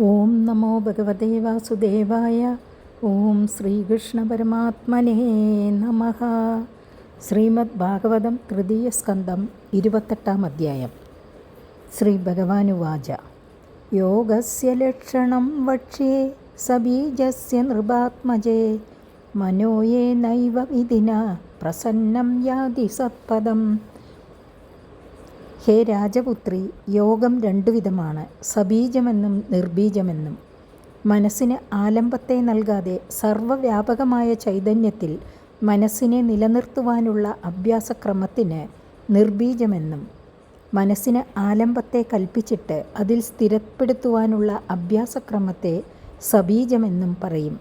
ഓം നമോ ഭഗവതേ വാസുദേവായ. ഓം ശ്രീകൃഷ്ണ പരമാത്മനേ നമഃ. ശ്രീമദ് ഭാഗവതം തൃതീയ സ്കന്ധം 28-ാം അധ്യായം. ശ്രീ ഭഗവാനുവാച. യോഗസ്യ ലക്ഷണം വക്ഷ്യേ സബീജസ്യ നൃപാത്മജേ മനോയേ നൈവ വിധിന പ്രസന്നം യാതി സത്പദം. ഹേ രാജപുത്രി, യോഗം രണ്ടു വിധമാണ്, സബീജമെന്നും നിർബീജമെന്നും. മനസ്സിന് ആലംബത്തെ നൽകാതെ സർവവ്യാപകമായ ചൈതന്യത്തിൽ മനസ്സിനെ നിലനിർത്തുവാനുള്ള അഭ്യാസക്രമത്തിന് നിർബീജമെന്നും, മനസ്സിന് ആലംബത്തെ കൽപ്പിച്ചിട്ട് അതിൽ സ്ഥിരപ്പെടുത്തുവാനുള്ള അഭ്യാസക്രമത്തെ സബീജമെന്നും പറയും.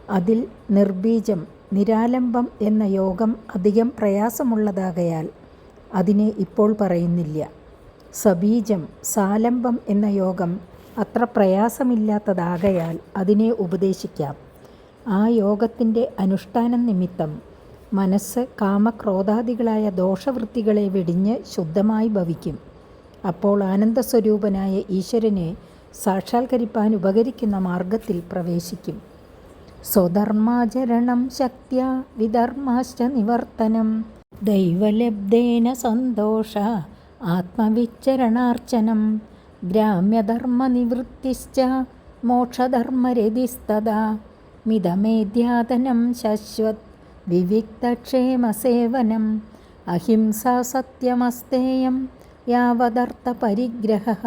അതിൽ നിർബീജം, നിരാലംബം എന്ന യോഗം അധികം പ്രയാസമുള്ളതാകയാൽ അതിനെ ഇപ്പോൾ പറയുന്നില്ല. സബീജം, സാലംബം എന്ന യോഗം അത്ര പ്രയാസമില്ലാത്തതാകയാൽ അതിനെ ഉപദേശിക്കാം. ആ യോഗത്തിൻ്റെ അനുഷ്ഠാനം നിമിത്തം മനസ്സ് കാമക്രോധാദികളായ ദോഷവൃത്തികളെ വെടിഞ്ഞ് ശുദ്ധമായി ഭവിക്കും. അപ്പോൾ ആനന്ദസ്വരൂപനായ ഈശ്വരനെ സാക്ഷാത്കരിപ്പാൻ ഉപകരിക്കുന്ന മാർഗത്തിൽ പ്രവേശിക്കും. സ്വധർമാചരണം ശക്ത്യാ വിധർമാശ്ച നിവർത്തനം ദൈവലബ്ധേന സന്തോഷ ആത്മവിച്ചരണാർച്ചനം ഗ്രാമ്യധർമ്മനിവൃത്തിശ്ച മോക്ഷധർമ്മരതിസ്തദാ മിതമേധ്യാതനം ശശ്വത് വിവിക്തക്ഷേമസേവനം അഹിംസാ സത്യമസ്തേയം യാവദർത്ഥപരിഗ്രഹഃ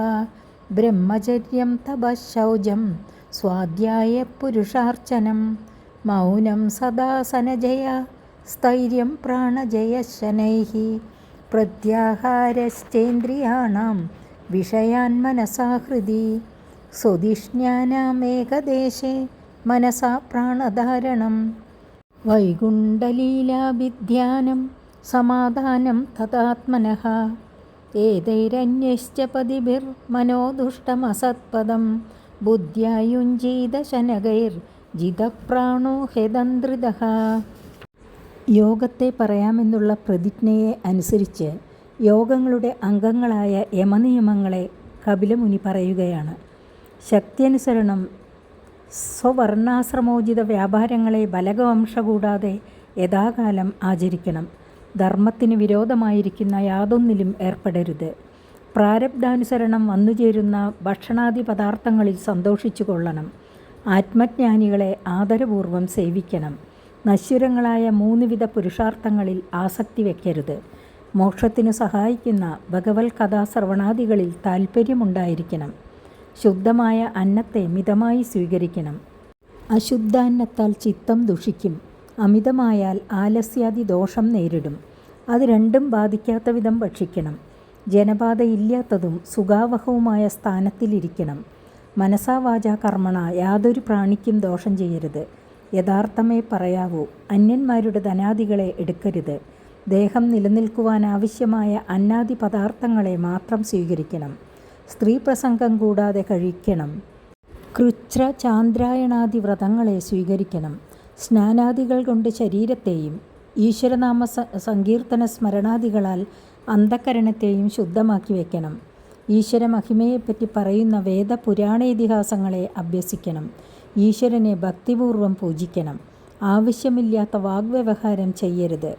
ബ്രഹ്മചര്യം തപഃശൗചം സ്വാധ്യായ പുരുഷാർച്ചനം മൗനം സദാസനജയ സ്ഥൈര്യം പ്രാണജയശനൈഃ പ്രത്യാഹാരശ്ചേന്ദ്രിയാണാം വിഷയാൻ മനസാ ഹൃദി സ്വധിഷ്ഠ്യാനാമേകദേശേ മനസാ പ്രാണധാരണം വൈകുണ്ഠലീലാഭിധ്യാനം സമാധാനം തഥാത്മനഃ ഏതൈരന്യശ്ച പതിഭിർമനോദുഷ്ടമസത്പദം ബുദ്ധ്യാ യുഞ്ജീതശനകൈർജിതപ്രാണോ ഹ്യതന്ത്രിതഃ. യോഗത്തെ പറയാമെന്നുള്ള പ്രതിജ്ഞയെ അനുസരിച്ച് യോഗങ്ങളുടെ അംഗങ്ങളായ യമനിയമങ്ങളെ കപിലമുനി പറയുകയാണ്. ശക്തിയനുസരണം സ്വവർണാശ്രമോചിത വ്യാപാരങ്ങളെ ബലകവംശ കൂടാതെ യഥാകാലം ആചരിക്കണം. ധർമ്മത്തിന് വിരോധമായിരിക്കുന്ന യാതൊന്നിലും ഏർപ്പെടരുത്. പ്രാരബ്ധാനുസരണം വന്നുചേരുന്ന ഭക്ഷണാദി പദാർത്ഥങ്ങളിൽ സന്തോഷിച്ചു കൊള്ളണം. ആത്മജ്ഞാനികളെ ആദരപൂർവം സേവിക്കണം. നശ്വരങ്ങളായ 3 വിധ പുരുഷാർത്ഥങ്ങളിൽ ആസക്തി വയ്ക്കരുത്. മോക്ഷത്തിനു സഹായിക്കുന്ന ഭഗവത് കഥാശ്രവണാദികളിൽ താൽപ്പര്യമുണ്ടായിരിക്കണം. ശുദ്ധമായ അന്നത്തെ മിതമായി സ്വീകരിക്കണം. അശുദ്ധാന്നത്താൽ ചിത്തം ദുഷിക്കും. അമിതമായാൽ ആലസ്യാദി ദോഷം നേരിടും. അത് രണ്ടും ബാധിക്കാത്ത വിധം ഭക്ഷിക്കണം. ജനബാധയില്ലാത്തതും സുഖാവഹവുമായ സ്ഥാനത്തിലിരിക്കണം. മനസാ വാചാ കർമ്മണ യാതൊരു പ്രാണിക്കും ദോഷം ചെയ്യരുത്. യഥാർത്ഥമേ പറയാവൂ. അന്യന്മാരുടെ ധനാദികളെ എടുക്കരുത്. ദേഹം നിലനിൽക്കുവാനാവശ്യമായ അന്നാദി പദാർത്ഥങ്ങളെ മാത്രം സ്വീകരിക്കണം. സ്ത്രീ പ്രസംഗം കൂടാതെ കഴിക്കണം. കൃച്ഛ്ര ചാന്ദ്രായണാദി വ്രതങ്ങളെ സ്വീകരിക്കണം. സ്നാനാദികൾ കൊണ്ട് ശരീരത്തെയും ഈശ്വരനാമ സങ്കീർത്തന സ്മരണാദികളാൽ അന്ധക്കരണത്തെയും ശുദ്ധമാക്കി വയ്ക്കണം. ഈശ്വര മഹിമയെപ്പറ്റി പറയുന്ന വേദപുരാണേതിഹാസങ്ങളെ അഭ്യസിക്കണം. ഈശ്വരനെ ഭക്തിപൂർവം പൂജിക്കണം. ആവശ്യമില്ലാത്ത വാഗ്വ്യവഹാരം ചെയ്യരുത്.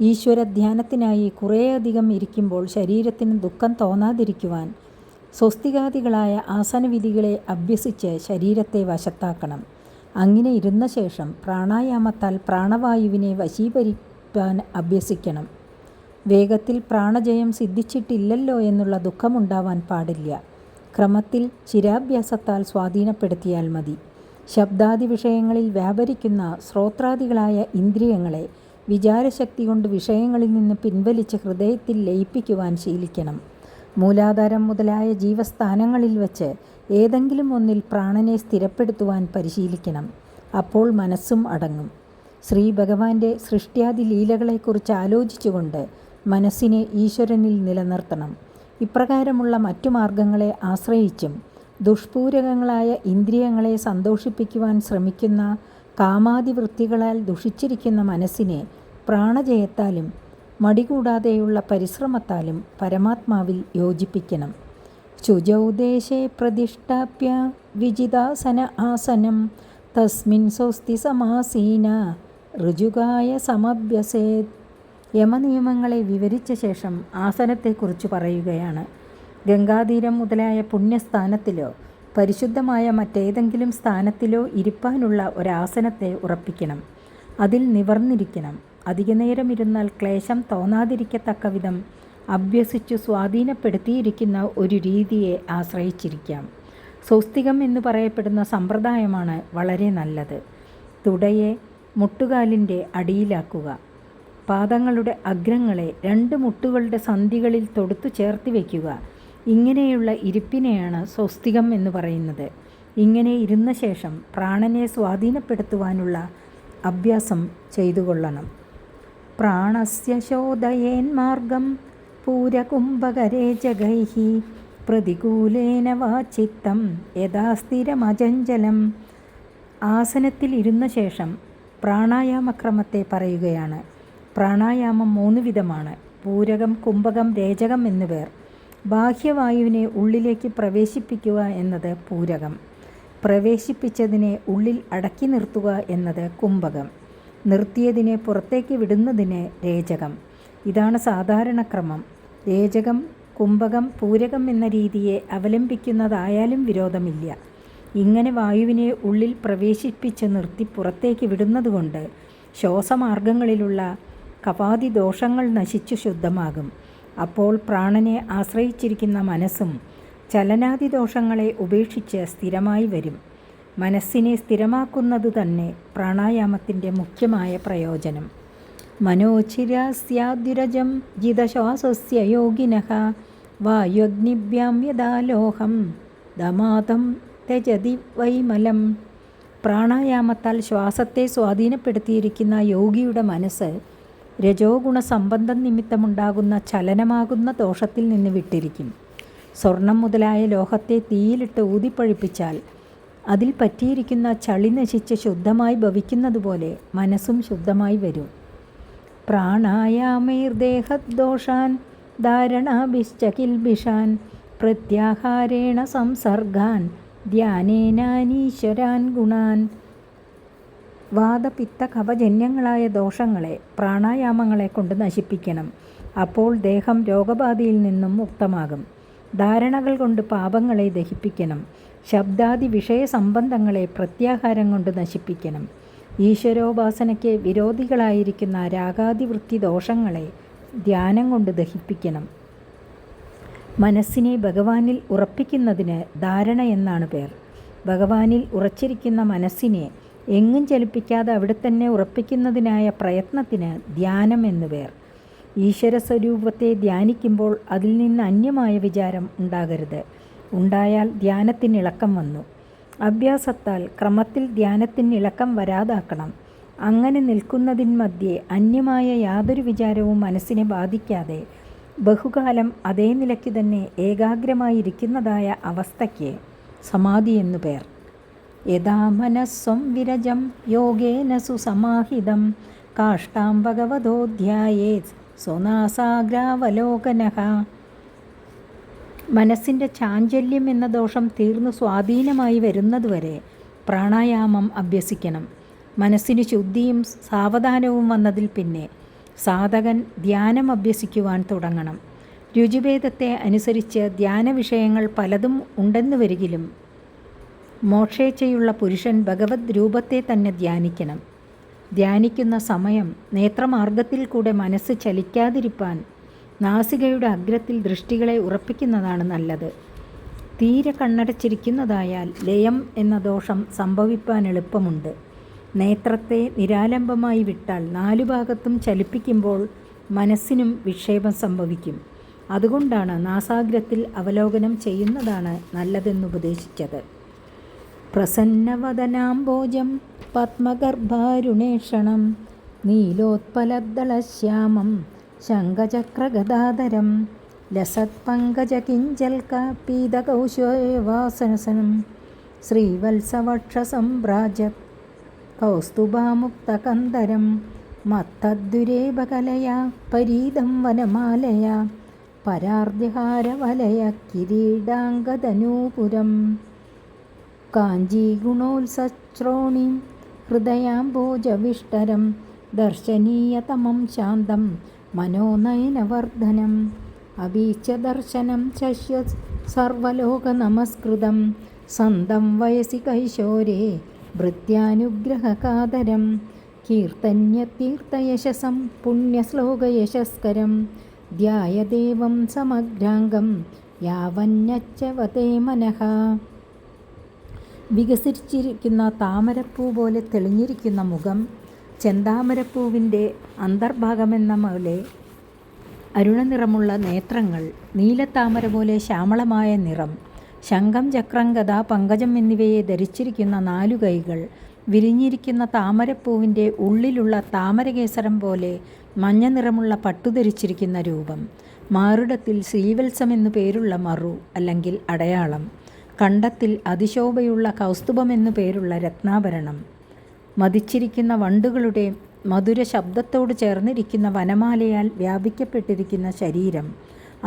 ഈശ്വരധ്യാനത്തിനായി കുറേയധികം ഇരിക്കുമ്പോൾ ശരീരത്തിന് ദുഃഖം തോന്നാതിരിക്കുവാൻ സ്വസ്തികാദികളായ ആസനവിധികളെ അഭ്യസിച്ച് ശരീരത്തെ വശത്താക്കണം. അങ്ങനെ ഇരുന്ന ശേഷം പ്രാണായാമത്താൽ പ്രാണവായുവിനെ വശീകരിക്കാൻ അഭ്യസിക്കണം. വേഗത്തിൽ പ്രാണജയം സിദ്ധിച്ചിട്ടില്ലല്ലോ എന്നുള്ള ദുഃഖമുണ്ടാവാൻ പാടില്ല. ക്രമത്തിൽ ചിരാഭ്യാസത്താൽ സ്വാധീനപ്പെടുത്തിയാൽ മതി. ശബ്ദാദി വിഷയങ്ങളിൽ വ്യാപരിക്കുന്ന ശ്രോത്രാദികളായ ഇന്ദ്രിയങ്ങളെ വിചാരശക്തി കൊണ്ട് വിഷയങ്ങളിൽ നിന്ന് പിൻവലിച്ച് ഹൃദയത്തിൽ ലയിപ്പിക്കുവാൻ ശീലിക്കണം. മൂലാധാരം മുതലായ ജീവസ്ഥാനങ്ങളിൽ വച്ച് ഏതെങ്കിലും ഒന്നിൽ പ്രാണനെ സ്ഥിരപ്പെടുത്തുവാൻ പരിശീലിക്കണം. അപ്പോൾ മനസ്സും അടങ്ങും. ശ്രീ ഭഗവാന്റെ സൃഷ്ട്യാദി ലീലകളെക്കുറിച്ച് ആലോചിച്ചുകൊണ്ട് മനസ്സിനെ ഈശ്വരനിൽ നിലനിർത്തണം. ഇപ്രകാരമുള്ള മറ്റു മാർഗങ്ങളെ ആശ്രയിച്ചും ദുഷ്പൂരകങ്ങളായ ഇന്ദ്രിയങ്ങളെ സന്തോഷിപ്പിക്കുവാൻ ശ്രമിക്കുന്ന കാമാദിവൃത്തികളാൽ ദുഷിച്ചിരിക്കുന്ന മനസ്സിനെ പ്രാണജയത്താലും മടികൂടാതെയുള്ള പരിശ്രമത്താലും പരമാത്മാവിൽ യോജിപ്പിക്കണം. ശുചൗ ദേശേ പ്രതിഷ്ഠാപ്യ വിജിതാസന ആസനം തസ്മിൻ സ്വസ്തി സമാസീന ഋജുകായ സമഭ്യസേത്. യമനിയമങ്ങളെ വിവരിച്ച ശേഷം ആസനത്തെക്കുറിച്ച് പറയുകയാണ്. ഗംഗാതീരം മുതലായ പുണ്യസ്ഥാനത്തിലോ പരിശുദ്ധമായ മറ്റേതെങ്കിലും സ്ഥാനത്തിലോ ഇരിപ്പാനുള്ള ഒരാസനത്തെ ഉറപ്പിക്കണം. അതിൽ നിവർന്നിരിക്കണം. അധികനേരം ഇരുന്നാൽ ക്ലേശം തോന്നാതിരിക്കത്തക്ക വിധം അഭ്യസിച്ചു സ്വാധീനപ്പെടുത്തിയിരിക്കുന്ന ഒരു രീതിയെ ആശ്രയിച്ചിരിക്കാം. സ്വസ്തികം എന്ന് പറയപ്പെടുന്ന സമ്പ്രദായമാണ് വളരെ നല്ലത്. തുടയെ മുട്ടുകാലിൻ്റെ അടിയിലാക്കുക. പാദങ്ങളുടെ അഗ്രങ്ങളെ 2 മുട്ടുകളുടെ സന്ധികളിൽ തൊടുത്തു ചേർത്ത് വയ്ക്കുക. ഇങ്ങനെയുള്ള ഇരിപ്പിനെയാണ് സ്വസ്തികം എന്ന് പറയുന്നത്. ഇങ്ങനെ ഇരുന്ന ശേഷം പ്രാണനെ സ്വാധീനപ്പെടുത്തുവാനുള്ള അഭ്യാസം ചെയ്തുകൊള്ളണം. പ്രാണസ്യ ശോധയേന്മാർഗം പൂരകുംഭകരേ ജഗൈഃ പ്രതികൂലേന വാ ചിത്തം യഥാ സ്ഥിരമചഞ്ചലം. ആസനത്തിൽ ഇരുന്ന ശേഷം പ്രാണായാമക്രമത്തെ പറയുകയാണ്. പ്രാണായാമം 3 വിധമാണ്. പൂരകം, കുംഭകം, രേചകം എന്നു പേർ. ബാഹ്യവായുവിനെ ഉള്ളിലേക്ക് പ്രവേശിപ്പിക്കുക എന്നത് പൂരകം. പ്രവേശിപ്പിച്ചതിനെ ഉള്ളിൽ അടക്കി നിർത്തുക എന്നത് കുംഭകം. നിർത്തിയതിനെ പുറത്തേക്ക് വിടുന്നതിന് രേചകം. ഇതാണ് സാധാരണ ക്രമം. രേചകം, കുംഭകം, പൂരകം എന്ന രീതിയെ അവലംബിക്കുന്നതായാലും വിരോധമില്ല. ഇങ്ങനെ വായുവിനെ ഉള്ളിൽ പ്രവേശിപ്പിച്ച് നിർത്തി പുറത്തേക്ക് വിടുന്നതുകൊണ്ട് ശ്വാസമാർഗങ്ങളിലുള്ള കഫാദി ദോഷങ്ങൾ നശിച്ചു ശുദ്ധമാകും. അപ്പോൾ പ്രാണനെ ആശ്രയിച്ചിരിക്കുന്ന മനസ്സും ചലനാദി ദോഷങ്ങളെ ഉപേക്ഷിച്ച് സ്ഥിരമായി വരും. മനസ്സിനെ സ്ഥിരമാക്കുന്നത് തന്നെ പ്രാണായാമത്തിൻ്റെ മുഖ്യമായ പ്രയോജനം. മനോച്ഛിരാസ്യാദ്വിരജം ജിതശ്വാസസ്യ യോഗിനഃ വായുഗ്നിഭ്യാം യഥാ ലോഹം ദമാതം ത്യജതി വൈമലം. പ്രാണായാമത്താൽ ശ്വാസത്തെ സ്വാധീനപ്പെടുത്തിയിരിക്കുന്ന യോഗിയുടെ മനസ്സ് രജോ ഗുണ സംബന്ധം നിമിത്തമുണ്ടാകുന്ന ചലനമാകുന്ന ദോഷത്തിൽ നിന്ന് വിട്ടിരിക്കും. സ്വർണം മുതലായ ലോഹത്തെ തീയിലിട്ട് ഊതിപ്പഴിപ്പിച്ചാൽ അതിൽ പറ്റിയിരിക്കുന്ന ചളി നശിച്ച് ശുദ്ധമായി ഭവിക്കുന്നതുപോലെ മനസ്സും ശുദ്ധമായി വരും. പ്രാണായാമൈർദേഹദോഷാൻ ധാരണാഭിശ്ചകിൽബിഷാൻ പ്രത്യാഹാരേണ സംസർഗാൻ ധ്യാനേനാനീശ്വരാൻ ഗുണാൻ. വാതപിത്ത കഫജന്യങ്ങളായ ദോഷങ്ങളെ പ്രാണായാമങ്ങളെ കൊണ്ട് നശിപ്പിക്കണം. അപ്പോൾ ദേഹം രോഗബാധയിൽ നിന്നും മുക്തമാകും. ധാരണകൾ കൊണ്ട് പാപങ്ങളെ ദഹിപ്പിക്കണം. ശബ്ദാദി വിഷയ സംബന്ധങ്ങളെ പ്രത്യാഹാരം കൊണ്ട് നശിപ്പിക്കണം. ഈശ്വരോപാസനയ്ക്ക് വിരോധികളായിരിക്കുന്ന രാഗാദിവൃത്തി ദോഷങ്ങളെ ധ്യാനം കൊണ്ട് ദഹിപ്പിക്കണം. മനസ്സിനെ ഭഗവാനിൽ ഉറപ്പിക്കുന്നതിന് ധാരണ എന്നാണ് പേർ. ഭഗവാനിൽ ഉറച്ചിരിക്കുന്ന മനസ്സിനെ എങ്ങും ചലിപ്പിക്കാതെ അവിടെ തന്നെ ഉറപ്പിക്കുന്നതിനായ പ്രയത്നത്തിന് ധ്യാനം എന്നു പേർ. ഈശ്വര സ്വരൂപത്തെ ധ്യാനിക്കുമ്പോൾ അതിൽ നിന്ന് അന്യമായ വിചാരം ഉണ്ടാകരുത്. ഉണ്ടായാൽ ധ്യാനത്തിന് ഇളക്കം വന്നു. അഭ്യാസത്താൽ ക്രമത്തിൽ ധ്യാനത്തിന് ഇളക്കം വരാതാക്കണം. അങ്ങനെ നിൽക്കുന്നതിന് മധ്യേ അന്യമായ യാതൊരു വിചാരവും മനസ്സിനെ ബാധിക്കാതെ ബഹുകാലം അതേ നിലയ്ക്ക് തന്നെ ഏകാഗ്രമായിരിക്കുന്നതായ അവസ്ഥയ്ക്ക് സമാധി എന്നു പേർ. യഥാ മനസ്സം വിരജം യോഗേന സുസമാഹിതം കാഷ്ടാം ഭഗവതോ ധ്യായേത് സ്വനാസാഗ്രാവലോകനഃ. മനസ്സിൻ്റെ ചാഞ്ചല്യം എന്ന ദോഷം തീർന്നു സ്വാധീനമായി വരുന്നതുവരെ പ്രാണായാമം അഭ്യസിക്കണം. മനസ്സിന് ശുദ്ധിയും സാവധാനവും വന്നതിൽ പിന്നെ സാധകൻ ധ്യാനം അഭ്യസിക്കുവാൻ തുടങ്ങണം. രുചിഭേദത്തെ അനുസരിച്ച് ധ്യാന വിഷയങ്ങൾ പലതും ഉണ്ടെന്ന് വരികിലും മോക്ഷേച്ഛയുള്ള പുരുഷൻ ഭഗവത് രൂപത്തെ തന്നെ ധ്യാനിക്കണം. ധ്യാനിക്കുന്ന സമയം നേത്രമാർഗത്തിൽ കൂടെ മനസ്സ് ചലിക്കാതിരിപ്പാൻ നാസികയുടെ അഗ്രത്തിൽ ദൃഷ്ടികളെ ഉറപ്പിക്കുന്നതാണ് നല്ലത്. തീരെ കണ്ണടച്ചിരിക്കുന്നതായാൽ ലയം എന്ന ദോഷം സംഭവിപ്പാൻ എളുപ്പമുണ്ട്. നേത്രത്തെ നിരാലംബമായി വിട്ടാൽ 4 ഭാഗത്തും ചലിപ്പിക്കുമ്പോൾ മനസ്സിനും വിക്ഷേപം സംഭവിക്കും. അതുകൊണ്ടാണ് നാസാഗ്രത്തിൽ അവലോകനം ചെയ്യുന്നതാണ് നല്ലതെന്നുപദേശിച്ചത്. പ്രസന്നവദനാംബോജം പത്മഗർഭാരുണേഷണം നീലോത്പലദളശ്യാമം ശംഖചക്രഗദാധരം ലസത്പങ്കജകിഞ്ചൽക പീതകൗശവാസനം ശ്രീവത്സവക്ഷസംഭ്രാജത് കൗസ്തുഭാമുക്തകന്ദരം മത്തദ്ദുരേപകലയാ പരീതം വനമാലയാ പരാർദ്യഹാരവലയ കിരീടാംഗതനൂപുരം കാഞ്ചീഗുണോത്സശ്രോണീം ഹൃദയാംബോജവിഷ്ടരം ദർശനീയതമം ശാന്തം മനോനയനവർദ്ധനം അഭീച്യദർശനം ശശ്യ സർവലോകനമസ്കൃതം സന്തം വയസി കൈശോരേ ഭൃത്യാനുഗ്രഹകാതരം കീർത്തന്യതീർത്ഥയശസം പുണ്യശ്ലോകയശസ്കരം ധ്യായദേവം സമഗ്രാംഗം യാവന്യച്ചവതേ മനഃ. വികസിച്ചിരിക്കുന്ന താമരപ്പൂ പോലെ തെളിഞ്ഞിരിക്കുന്ന മുഖം, ചെന്താമരപ്പൂവിൻ്റെ അന്തർഭാഗമെന്ന പോലെ അരുണനിറമുള്ള നേത്രങ്ങൾ, നീലത്താമര പോലെ ശ്യാമളമായ നിറം, ശംഖം ചക്രം ഗദ പങ്കജം എന്നിവയെ ധരിച്ചിരിക്കുന്ന 4 കൈകൾ, വിരിഞ്ഞിരിക്കുന്ന താമരപ്പൂവിൻ്റെ ഉള്ളിലുള്ള താമരകേസരം പോലെ മഞ്ഞ നിറമുള്ള പട്ടുധരിച്ചിരിക്കുന്ന രൂപം, മാറിടത്തിൽ ശ്രീവത്സം എന്നു പേരുള്ള മറു അല്ലെങ്കിൽ അടയാളം, കണ്ടത്തിൽ അതിശോഭയുള്ള കൗസ്തുഭമെന്നു പേരുള്ള രത്നാഭരണം, മതിച്ചിരിക്കുന്ന വണ്ടുകളുടെ മധുര ശബ്ദത്തോട് ചേർന്നിരിക്കുന്ന വനമാലയാൽ വ്യാപിക്കപ്പെട്ടിരിക്കുന്ന ശരീരം,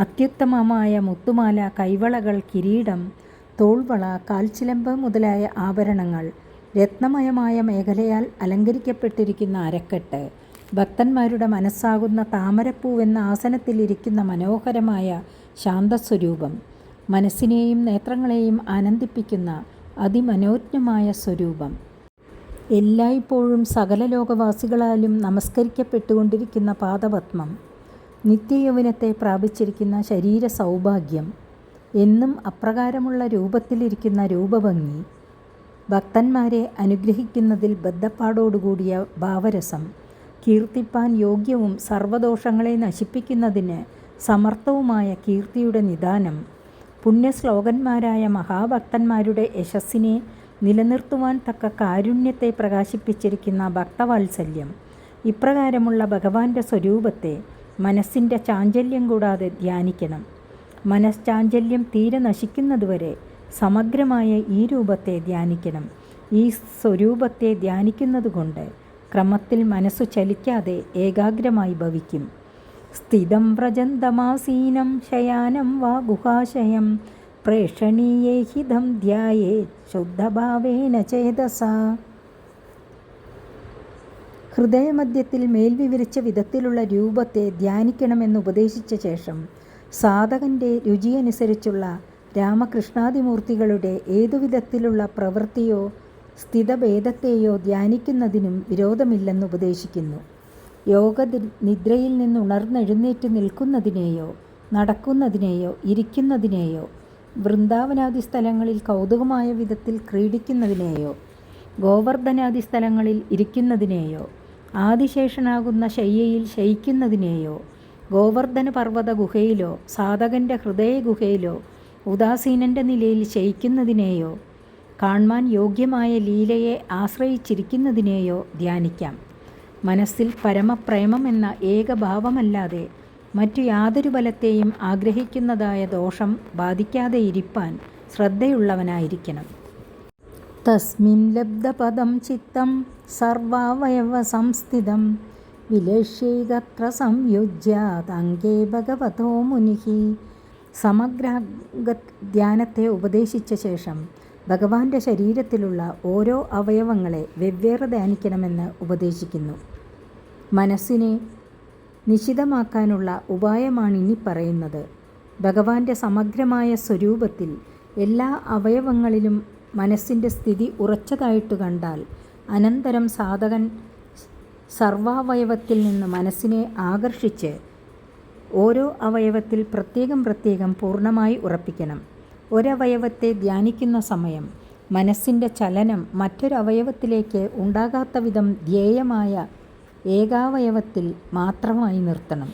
അത്യുത്തമമായ മുത്തുമാല, കൈവളകൾ, കിരീടം, തോൾവള, കാൽച്ചിലമ്പ് മുതലായ ആഭരണങ്ങൾ, രത്നമയമായ മേഖലയാൽ അലങ്കരിക്കപ്പെട്ടിരിക്കുന്ന അരക്കെട്ട്, ഭക്തന്മാരുടെ മനസ്സാകുന്ന താമരപ്പൂവെന്ന ആസനത്തിലിരിക്കുന്ന മനോഹരമായ ശാന്തസ്വരൂപം, മനസ്സിനെയും നേത്രങ്ങളെയും ആനന്ദിപ്പിക്കുന്ന അതിമനോജ്ഞമായ സ്വരൂപം, എല്ലായ്പ്പോഴും സകല ലോകവാസികളാലും നമസ്കരിക്കപ്പെട്ടുകൊണ്ടിരിക്കുന്ന പാദപത്മം, നിത്യയൗവനത്തെ പ്രാപിച്ചിരിക്കുന്ന ശരീര സൗഭാഗ്യം, എന്നും അപ്രകാരമുള്ള രൂപത്തിലിരിക്കുന്ന രൂപഭംഗി, ഭക്തന്മാരെ അനുഗ്രഹിക്കുന്നതിൽ ബദ്ധപ്പാടോടുകൂടിയ ഭാവരസം, കീർത്തിപ്പാൻ യോഗ്യവും സർവദോഷങ്ങളെ നശിപ്പിക്കുന്നതിന് സമർത്ഥവുമായ കീർത്തിയുടെ നിദാനം, പുണ്യശ്ലോകന്മാരായ മഹാഭക്തന്മാരുടെ യശസ്സിനെ നിലനിർത്തുവാൻ തക്ക കാരുണ്യത്തെ പ്രകാശിപ്പിച്ചിരിക്കുന്ന ഭക്തവാത്സല്യം, ഇപ്രകാരമുള്ള ഭഗവാന്റെ സ്വരൂപത്തെ മനസ്സിൻ്റെ ചാഞ്ചല്യം കൂടാതെ ധ്യാനിക്കണം. മനഃചാഞ്ചല്യം തീരെ നശിക്കുന്നതുവരെ സമഗ്രമായ ഈ രൂപത്തെ ധ്യാനിക്കണം. ഈ സ്വരൂപത്തെ ധ്യാനിക്കുന്നതുകൊണ്ട് ക്രമത്തിൽ മനസ്സു ചലിക്കാതെ ഏകാഗ്രമായി ഭവിക്കും. സ്ഥിതം വ്രജന്തമാസീനം ശയാനം വാ ഗുഹാശയം പ്രേക്ഷണീയേ ഹിതം ധ്യായേ ശുദ്ധഭാവേന ചേതസാ. ഹൃദയമധ്യത്തിൽ മേൽവിവരിച്ച വിധത്തിലുള്ള രൂപത്തെ ധ്യാനിക്കണമെന്ന് ഉപദേശിച്ച ശേഷം സാധകൻ്റെ രുചിയനുസരിച്ചുള്ള രാമകൃഷ്ണാദിമൂർത്തികളുടെ ഏതുവിധത്തിലുള്ള പ്രവൃത്തിയോ സ്ഥിതഭേദത്തെയോ ധ്യാനിക്കുന്നതിനും വിരോധമില്ലെന്ന് ഉപദേശിക്കുന്നു. യോഗനിദ്രയിൽ നിന്നുണർന്നെഴുന്നേറ്റ് നിൽക്കുന്നതിനെയോ നടക്കുന്നതിനെയോ ഇരിക്കുന്നതിനെയോ വൃന്ദാവനാദി സ്ഥലങ്ങളിൽ കൗതുകമായ വിധത്തിൽ ക്രീഡിക്കുന്നതിനെയോ ഗോവർദ്ധനാദി സ്ഥലങ്ങളിൽ ഇരിക്കുന്നതിനെയോ ആദിശേഷനാകുന്ന ശയ്യയിൽ ശയിക്കുന്നതിനെയോ ഗോവർദ്ധന പർവ്വത ഗുഹയിലോ സാധകൻ്റെ ഹൃദയ ഗുഹയിലോ ഉദാസീനൻ്റെ നിലയിൽ ശയിക്കുന്നതിനെയോ കാൺമാൻ യോഗ്യമായ ലീലയെ ആശ്രയിച്ചിരിക്കുന്നതിനെയോ ധ്യാനിക്കാം. മനസ്സിൽ പരമപ്രേമം എന്ന ഏകഭാവമല്ലാതെ മറ്റു യാതൊരു ബലത്തെയും ആഗ്രഹിക്കുന്നതായ ദോഷം ബാധിക്കാതെ ഇരിപ്പാൻ ശ്രദ്ധയുള്ളവനായിരിക്കണം. തസ്മിൻ ലബ്ധപദം ചിത്തം സർവാവയവ സംസ്ഥിതം വിലേഷ്യൈകത്ര സംയുജ്യാതംഗേ ഭഗവതോ മുനിഃ. സമഗ്ര ധ്യാനത്തെ ഉപദേശിച്ച ശേഷം ഭഗവാന്റെ ശരീരത്തിലുള്ള ഓരോ അവയവങ്ങളെ വെവ്വേറെ ധ്യാനിക്കണമെന്ന് ഉപദേശിക്കുന്നു. മനസ്സിനെ നിശിതമാക്കാനുള്ള ഉപായമാണിനി പറയുന്നത്. ഭഗവാന്റെ സമഗ്രമായ സ്വരൂപത്തിൽ എല്ലാ അവയവങ്ങളിലും മനസ്സിൻ്റെ സ്ഥിതി ഉറച്ചതായിട്ട് കണ്ടാൽ അനന്തരം സാധകൻ സർവാവയവത്തിൽ നിന്ന് മനസ്സിനെ ആകർഷിച്ച് ഓരോ അവയവത്തിൽ പ്രത്യേകം പ്രത്യേകം പൂർണ്ണമായി ഉറപ്പിക്കണം. ഒരവയവത്തെ ധ്യാനിക്കുന്ന സമയം മനസ്സിൻ്റെ ചലനം മറ്റൊരവയവത്തിലേക്ക് ഉണ്ടാകാത്ത വിധം ധ്യേയമായ ഏകാവയവത്തിൽ മാത്രമായി നിർത്തണം.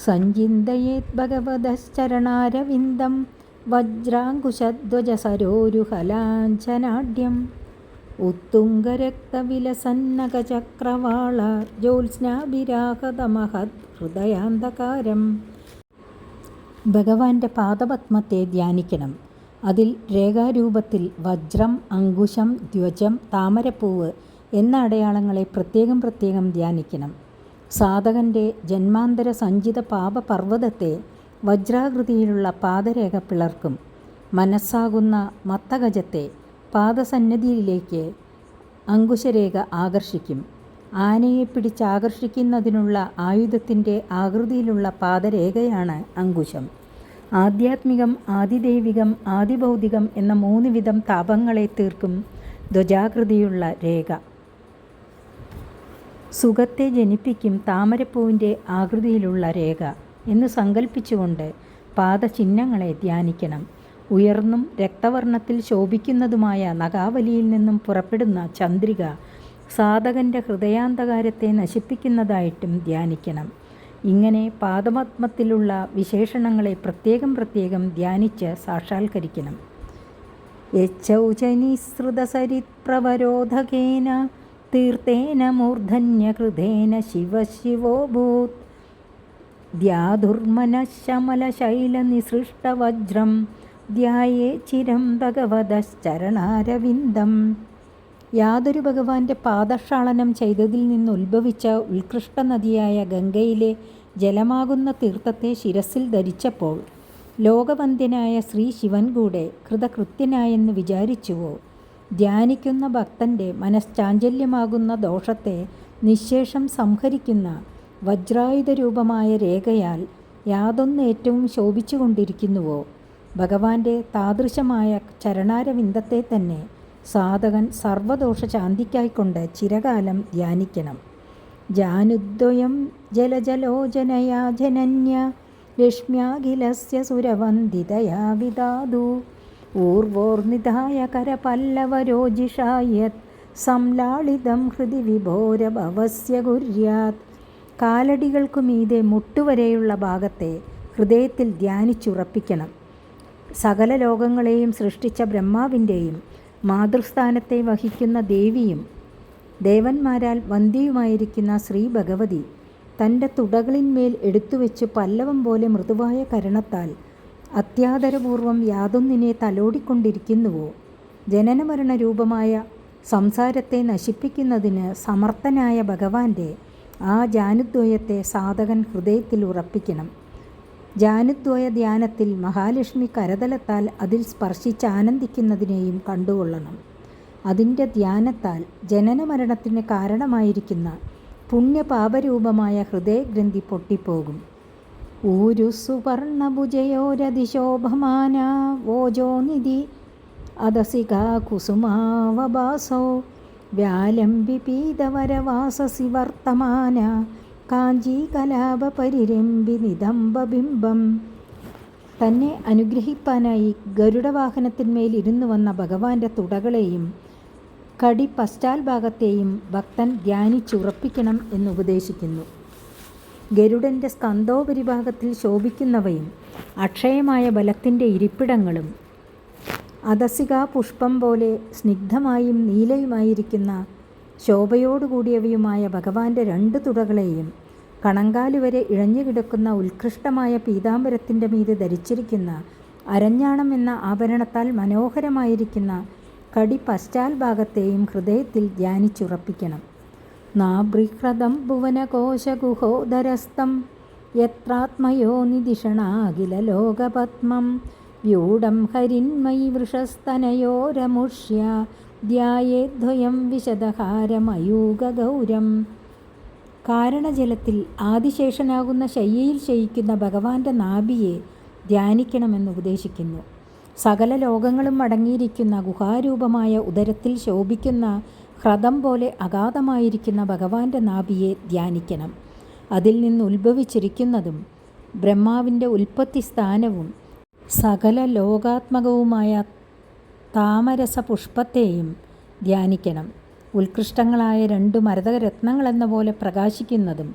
സഞ്ചിന്തയേത് ഭഗവതശ്ചരണാരവിന്ദം വജ്രാങ്കുശധ്വജസരോരുഹലാഞ്ചനാഢ്യം ഉത്തുംഗരക്തവിലസന്നകചക്രവാള ജ്യോത്സ്നാഭിരാഹതമഹത് ഹൃദയാന്ധകാരം. ഭഗവാന്റെ പാദപത്മത്തെ ധ്യാനിക്കണം. അതിൽ രേഖാരൂപത്തിൽ വജ്രം, അങ്കുശം, ധ്വജം, താമരപ്പൂവ് എന്ന അടയാളങ്ങളെ പ്രത്യേകം പ്രത്യേകം ധ്യാനിക്കണം. സാധകൻ്റെ ജന്മാന്തര സഞ്ചിത പാപപർവ്വതത്തെ വജ്രാകൃതിയിലുള്ള പാദരേഖ പിളർക്കും. മനസ്സാകുന്ന മത്തഗജത്തെ പാദസന്നിധിയിലേക്ക് അങ്കുശരേഖ ആകർഷിക്കും. ആനയെ പിടിച്ചാകർഷിക്കുന്നതിനുള്ള ആയുധത്തിൻ്റെ ആകൃതിയിലുള്ള പാദരേഖയാണ് അങ്കുശം. ആധ്യാത്മികം, ആദിദൈവികം, ആദിഭൗതികം എന്ന 3 വിധം താപങ്ങളെ തീർക്കും ധ്വജാകൃതിയുള്ള രേഖ. സുഖത്തെ ജനിപ്പിക്കും താമരപ്പൂവിൻ്റെ ആകൃതിയിലുള്ള രേഖ എന്ന് സങ്കല്പിച്ചുകൊണ്ട് പാദചിഹ്നങ്ങളെ ധ്യാനിക്കണം. ഉയർന്നും രക്തവർണ്ണത്തിൽ ശോഭിക്കുന്നതുമായ നഖാവലിയിൽ നിന്നും പുറപ്പെടുന്ന ചന്ദ്രിക സാധകൻ്റെ ഹൃദയാന്തകാരത്തെ നശിപ്പിക്കുന്നതായിട്ടും ധ്യാനിക്കണം. ഇങ്ങനെ പാദപത്മത്തിലുള്ള വിശേഷണങ്ങളെ പ്രത്യേകം ധ്യാനിച്ച് സാക്ഷാത്കരിക്കണം. യച്ചൗചനിസൃതസരിത്പ്രവരോധകേന തീർത്ഥേന മൂർധന്യകൃതേന ശിവശിവോഭൂത് ധ്യാതുർമനഃശമലശൈലനിസൃഷ്ടവജ്രം ധ്യായേ ചിരം ഭഗവതശ്ചരണാരവിന്ദം. യാതൊരു ഭഗവാന്റെ പാദക്ഷാളനം ചെയ്തതിൽ നിന്ന് ഉത്ഭവിച്ച ഉത്കൃഷ്ട നദിയായ ഗംഗയിലെ ജലമാകുന്ന തീർത്ഥത്തെ ശിരസിൽ ധരിച്ചപ്പോൾ ലോകവന്ദ്യനായ ശ്രീ ശിവൻ കൂടെ കൃതകൃത്യനായെന്ന് വിചാരിച്ചുവോ? ധ്യാനിക്കുന്ന ഭക്തൻ്റെ മനഃചാഞ്ചല്യമാകുന്ന ദോഷത്തെ നിശ്ശേഷം സംഹരിക്കുന്ന വജ്രായുധരൂപമായ രേഖയാൽ യാതൊന്ന് ഏറ്റവും ശോഭിച്ചുകൊണ്ടിരിക്കുന്നുവോ? ഭഗവാന്റെ താദൃശമായ ചരണാരവിന്ദത്തെ തന്നെ സാധകൻ സർവദോഷ ശാന്തിക്കായിക്കൊണ്ട് ചിരകാലം ധ്യാനിക്കണം. ജാനുദ്വയം ജലജലോചനയാ ജനന്യ ലക്ഷ്മ്യാഖിലസ്യ സുരവന്ദിതയാ വിദാതു ഊർവോർനിധായ കരപല്ലവരോജിഷായത് സംലാളിതം ഹൃദി വിഭോരഭവസ്യ കുര്യാത്. കാലടികൾക്കു മീതെ മുട്ടുവരെയുള്ള ഭാഗത്തെ ഹൃദയത്തിൽ ധ്യാനിച്ചുറപ്പിക്കണം. സകല ലോകങ്ങളെയും സൃഷ്ടിച്ച ബ്രഹ്മാവിൻ്റെയും മാതൃസ്ഥാനത്തെ വഹിക്കുന്ന ദേവിയും ദേവന്മാരാൽ വന്ധ്യയുമായിരിക്കുന്ന ശ്രീ ഭഗവതി തൻ്റെ തുടകളിന്മേൽ എടുത്തുവെച്ച് പല്ലവം പോലെ മൃദുവായ കരണത്താൽ അത്യാദരപൂർവം യാതൊന്നിനെ തലോടിക്കൊണ്ടിരിക്കുന്നുവോ? ജനനമരണ രൂപമായ സംസാരത്തെ നശിപ്പിക്കുന്നതിന് സമർത്ഥനായ ഭഗവാന്റെ ആ ജാനുദ്വയത്തെ സാധകൻ ഹൃദയത്തിൽ ഉറപ്പിക്കണം. ജാനുദ്വയ ധ്യാനത്തിൽ മഹാലക്ഷ്മി കരതലത്താൽ അതിൽ സ്പർശിച്ച് ആനന്ദിക്കുന്നതിനെയും കണ്ടുകൊള്ളണം. അതിൻ്റെ ധ്യാനത്താൽ ജനനമരണത്തിന് കാരണമായിരിക്കുന്ന പുണ്യപാപരൂപമായ ഹൃദയഗ്രന്ഥി പൊട്ടിപ്പോകും. ഊരു സുവർണഭുജയോരതിശോഭമാന വോജോനിധി അദസികാ കുസുമാവഭാസോ വ്യാലംബി പീതവരവാസസി വർത്തമാന കാഞ്ചീകലാപരിരംബി നിദംബബിംബം. തന്നെ അനുഗ്രഹിപ്പാനായി ഗരുഡവാഹനത്തിന്മേൽ ഇരുന്നു വന്ന ഭഗവാന്റെ തുടകളെയും കടി പശ്ചാൽഭാഗത്തെയും ഭക്തൻ ധ്യാനിച്ചുറപ്പിക്കണം എന്നുപദേശിക്കുന്നു. ഗരുഡൻ്റെ സ്കന്ധോപരിഭാഗത്തിൽ ശോഭിക്കുന്നവയും അക്ഷയമായ ബലത്തിൻ്റെ ഇരിപ്പിടങ്ങളും അദസികാ പുഷ്പം പോലെ സ്നിഗ്ധമായും നീലയുമായിരിക്കുന്ന ശോഭയോടുകൂടിയവയുമായ ഭഗവാന്റെ 2 തുടകളെയും കണങ്കാലുവരെ ഇഴഞ്ഞുകിടക്കുന്ന ഉത്കൃഷ്ടമായ പീതാംബരത്തിൻ്റെ മീതെ ധരിച്ചിരിക്കുന്ന അരഞ്ഞാണം എന്ന ആഭരണത്താൽ മനോഹരമായിരിക്കുന്ന കടി പശ്ചാൽഭാഗത്തെയും ഹൃദയത്തിൽ ധ്യാനിച്ചുറപ്പിക്കണം. നാഭൃഹ്രദം ഭുവനകോശഗുഹോദരസ്ഥം യത്രാത്മയോ നിധിഷണാഖില ലോകപത്മം വ്യൂഢം ഹരിന്മയി വൃഷസ്തനയോരമുഷ്യ ധ്യായേദ്വയം വിശദഹാരമയൂഖഗൗരം. കാരണജലത്തിൽ ആദിശേഷനാകുന്ന ശയ്യയിൽ ശയിക്കുന്ന ഭഗവാന്റെ നാഭിയെ ധ്യാനിക്കണമെന്ന് ഉപദേശിക്കുന്നു. സകല ലോകങ്ങളും അടങ്ങിയിരിക്കുന്ന ഗുഹാരൂപമായ ഉദരത്തിൽ ശോഭിക്കുന്ന ഹ്രദം പോലെ അഗാധമായിരിക്കുന്ന ഭഗവാന്റെ നാഭിയെ ധ്യാനിക്കണം. അതിൽ നിന്ന് ഉത്ഭവിച്ചിരിക്കുന്നതും ബ്രഹ്മാവിൻ്റെ ഉൽപ്പത്തി സ്ഥാനവും സകല ലോകാത്മകവുമായ താമരസ പുഷ്പത്തെയും ധ്യാനിക്കണം. ഉത്കൃഷ്ടങ്ങളായ 2 മരതകരത്നങ്ങളെന്ന പോലെ പ്രകാശിക്കുന്നതും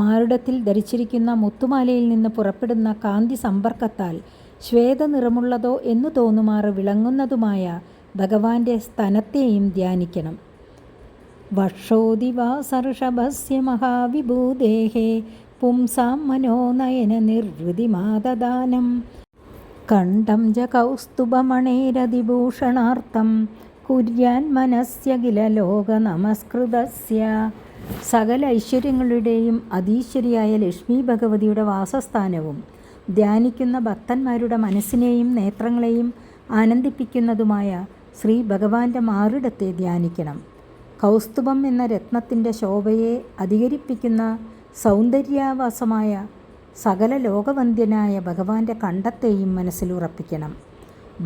മാറുടത്തിൽ ധരിച്ചിരിക്കുന്ന മുത്തുമാലയിൽ നിന്ന് പുറപ്പെടുന്ന കാന്തി സമ്പർക്കത്താൽ ശ്വേതനിറമുള്ളതോ എന്നു തോന്നുമാറ് വിളങ്ങുന്നതുമായ ഭഗവാന്റെ സ്തനത്തെയും ധ്യാനിക്കണം. വക്ഷോദിവാസർഷഭസ്യ മഹാവിഭൂദേഹേ പുംസാം മനോനയന നിർവൃതിമാദദാനം കണ്ഠം ച കൗസ്തുഭമണേരതിഭൂഷണാർത്ഥം കുര്യാൻ മനസ്യഖില ലോക നമസ്കൃതസ്യ. സകല ഐശ്വര്യങ്ങളുടെയും അതീശ്വരിയായ ലക്ഷ്മി ഭഗവതിയുടെ വാസസ്ഥാനവും ധ്യാനിക്കുന്ന ഭക്തന്മാരുടെ മനസ്സിനെയും നേത്രങ്ങളെയും ആനന്ദിപ്പിക്കുന്നതുമായ ശ്രീ ഭഗവാന്റെ മാറിടത്തെ ധ്യാനിക്കണം. കൗസ്തുഭം എന്ന രത്നത്തിൻ്റെ ശോഭയെ അധികരിപ്പിക്കുന്ന സൗന്ദര്യാവാസമായ സകല ലോകവന്ദ്യനായ ഭഗവാന്റെ കണ്ഠത്തെയും മനസ്സിലുറപ്പിക്കണം.